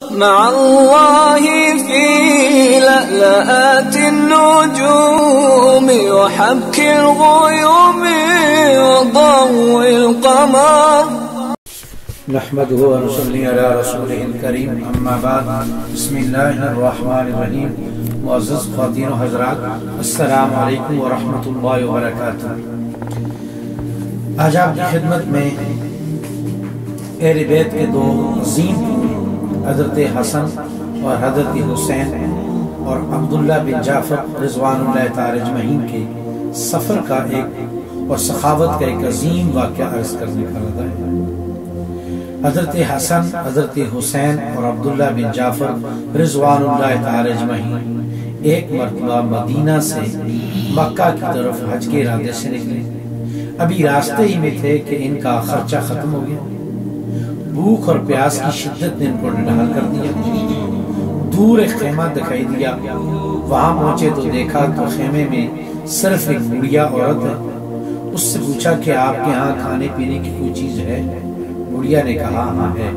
مع الله في لألآت النجوم وحبك الغيوم وضوء القمر. نحمده ونصلي على رسوله الكريم. اما بعد، بسم اللہ الرحمن الرحیم. معزز خواتین و حضرات، السلام علیکم ورحمۃ اللہ وبرکاتہ. آج آپ کی خدمت میں اہل بیت کے دو عظیم حضرت حسن اور حضرت حسین اور عبداللہ بن جعفر رضوان اللہ تعالی اجمعین کے سفر کا ایک اور سخاوت کا ایک عظیم واقعہ عرض کرنے کا ارادہ ہے. حضرت حسن، حضرت حسین اور عبداللہ بن جعفر رضوان اللہ تعالی اجمعین ایک مرتبہ مدینہ سے مکہ کی طرف حج کے ارادے سے نکلے. ابھی راستے ہی میں تھے کہ ان کا خرچہ ختم ہو گیا. بھوک اور پیاس کی شدت نے ان کو ڈھال کر دیا. دور ایک خیمہ دکھائی دیا. وہاں پہنچے تو دیکھا تو خیمے میں صرف ایک بوڑھیا عورت ہے. اس سے پوچھا کہ آپ کے ہاں کھانے پینے کی کوئی چیز ہے؟ بڑھیا نے کہا ہاں ہے.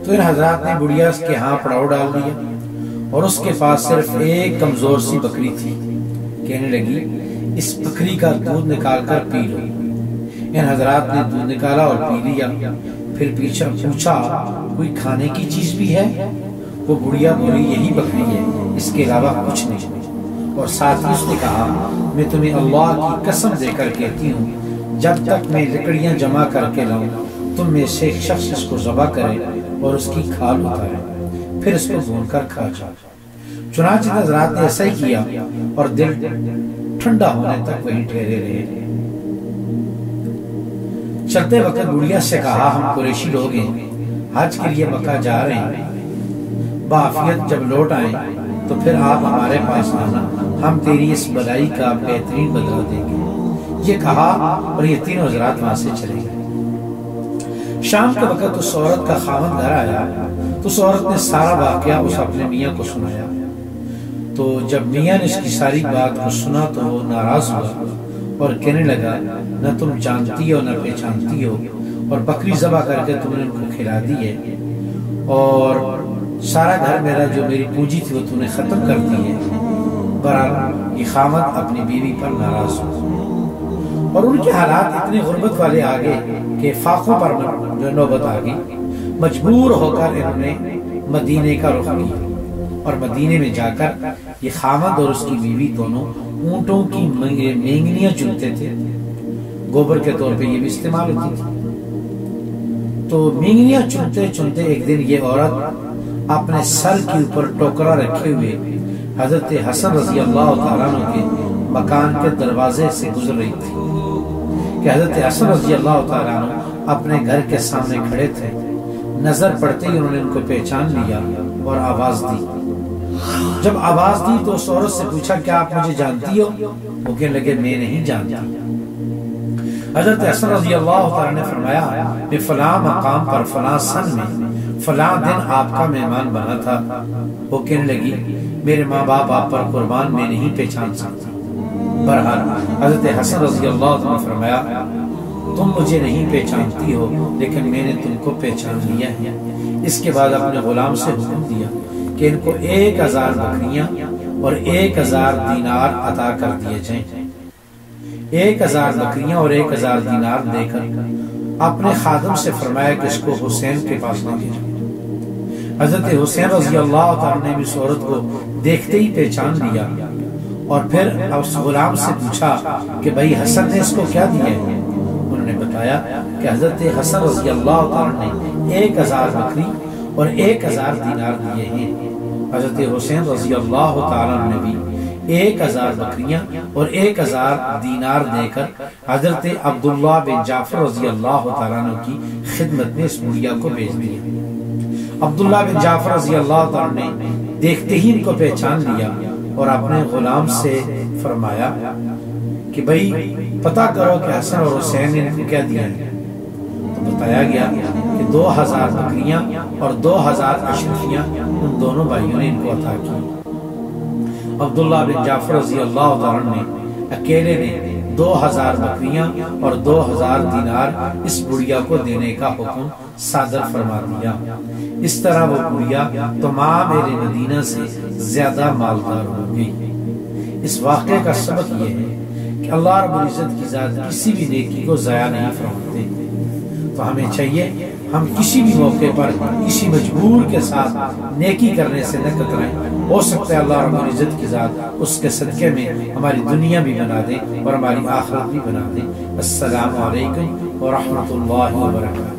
تو ان حضرات نے بڑھیا کے ہاں پڑاؤ ڈال دیا اور اس کے پاس صرف ایک کمزور سی بکری تھی. کہنے لگی اس بکری کا دودھ نکال کر پی لو. ان حضرات نے دودھ نکالا اور پی لیا. پھر پوچھا کوئی کھانے کی چیز بھی ہے؟ وہ بڑھیا بولی یہی بکری ہے، اس کے علاوہ کچھ نہیں. اور ساتھ ہی اس نے کہا میں تمہیں اللہ کی قسم دے کر کہتی ہوں جب تک میں لکڑیاں جمع کر کے لاؤں تم میں سے ایک شخص اس کو ذبح کرے اور اس کی کھال اتارے، پھر اس کو بھون کر کھا جائے. چنانچہ حضرات نے ایسا ہی کیا اور دل ٹھنڈا ہونے تک وہیں ٹھہرے رہے. چلتے وقت بڑھیا سے کہا ہم قریشی لوگ ہیں، حج کے لیے مکہ جا رہے ہیں. بعافیت جب لوٹ آئیں تو پھر آپ ہمارے پاس آنا، ہم تیری اس بلائی کا بہترین بدلہ دیں گے. یہ کہا اور یہ تینوں حضرات وہاں سے چلے گئے. شام کے وقت اس عورت کا خاوند گھر آیا تو اس عورت نے سارا واقعہ اس اپنے میاں کو سنایا. تو جب میاں نے اس کی ساری بات کو سنا تو وہ ناراض ہوا اور کہنے لگا نہ تم جانتی ہو نہ پہچانتی ہو اور بکری ذبح کر کے تم نے ان کو کھلا دی ہے اور سارا گھر میرا جو میری پونجی تھی وہ تم نے ختم کر دی ہے. بہرحال یہ خاوند اپنی بیوی پر ناراض ہو اور ان کے حالات اتنے غربت والے آگے کہ فاقوں پر جو نوبت آگئی. مجبور ہو کر انہوں نے مدینے کا رخ کیا اور مدینے میں جا کر یہ خاوند اور اس کی بیوی دونوں اونٹوں کی مینگنیاں چنتے تھے. گوبر کے طور پہ یہ بھی استعمال ہوتی تھی. تو مینگنیاں چنتے چنتے ایک دن یہ عورت اپنے سر کے اوپر ٹوکرا رکھے ہوئے حضرت حسن رضی اللہ تعالیٰ عنہ کے مکان کے دروازے سے گزر رہی تھی کہ حضرت حسن رضی اللہ تعالیٰ عنہ اپنے گھر کے سامنے کھڑے تھے. نظر پڑتے ہی انہوں نے ان کو پہچان لیا اور آواز دی. جب آواز دی تو اس عورت سے پوچھا کیا آپ مجھے جانتی ہو؟ وہ کہنے لگے میں نہیں جانتا. حضرت حسن رضی اللہ تعالیٰ نے فرمایا میں فلاں مقام پر فلاں سن میں فلاں دن آپ کا مہمان بنا تھا. وہ کہنے لگی میرے ماں باپ آپ پر قربان میں نہیں پہچان سکتا. بہرحال حضرت حسن رضی اللہ تعالیٰ نے فرمایا تم مجھے نہیں پہچانتی ہو لیکن میں نے تم کو پہچان لیا ہے. اس کے بعد اپنے غلام سے حکم دیا کہ ان کو 1000 بکریاں اور 1000 دینار عطا کر دیے جائیں. 1000 بکریاں اور 1000 دینار دے کر اپنے خادم سے فرمایا کہ اس کو حسین کے پاس لے جائیں. حضرت حسین رضی اللہ تعالیٰ نے اس عورت کو دیکھتے ہی پہچان لیا اور پھر اس غلام سے پوچھا کہ بھائی حسن نے اس کو کیا دیا ہے؟ انہوں نے بتایا کہ حضرت حسن رضی اللہ تعالیٰ نے 1000 بکری اور 1000 دینار دیے ہیں. حضرت حسین رضی اللہ تعالیٰ نے بھی 1000 بکریاں اور 1000 دینار دے کر حضرت عبداللہ بن جعفر رضی اللہ تعالیٰ عنہ کی خدمت میں اس بڑھیا کو بھیج دیا. عبداللہ بن جعفر رضی اللہ تعالیٰ نے دیکھتے ہی ان کو پہچان لیا اور اپنے غلام سے فرمایا کہ بھئی پتہ کرو کہ حسن اور حسین نے ان کو کیا دیا ہے. تو بتایا گیا کہ 2000 بکریاں اور 2000 اشرفیاں ان دونوں بھائیوں نے ان کو عطا کی. عبداللہ بن جعفر رضی اللہ عنہ نے اکیلے نے 2000 بکریاں اور 2000 دینار اس بڑھیا کو دینے کا حکم صادر فرما دیا۔ اس طرح وہ بڑھیا تمام اہل مدینہ سے زیادہ مالدار ہو گئی۔ اس واقعے کا سبق یہ ہے کہ اللہ رب العزت کی ذات کسی بھی نیکی کو ضائع نہیں فرماتے۔ تو ہمیں چاہیے ہم کسی بھی موقع پر کسی مجبور کے ساتھ نیکی کرنے سے نہ کترائیں۔ ہو سکتا ہے اللہ رب العزت کی ذات اس کے صدقے میں ہماری دنیا بھی بنا دے اور ہماری آخرت بھی بنا دے۔ السلام علیکم ورحمۃ اللہ وبرکاتہ۔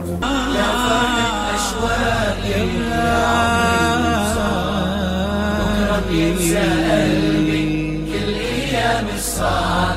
كل أيام الصعب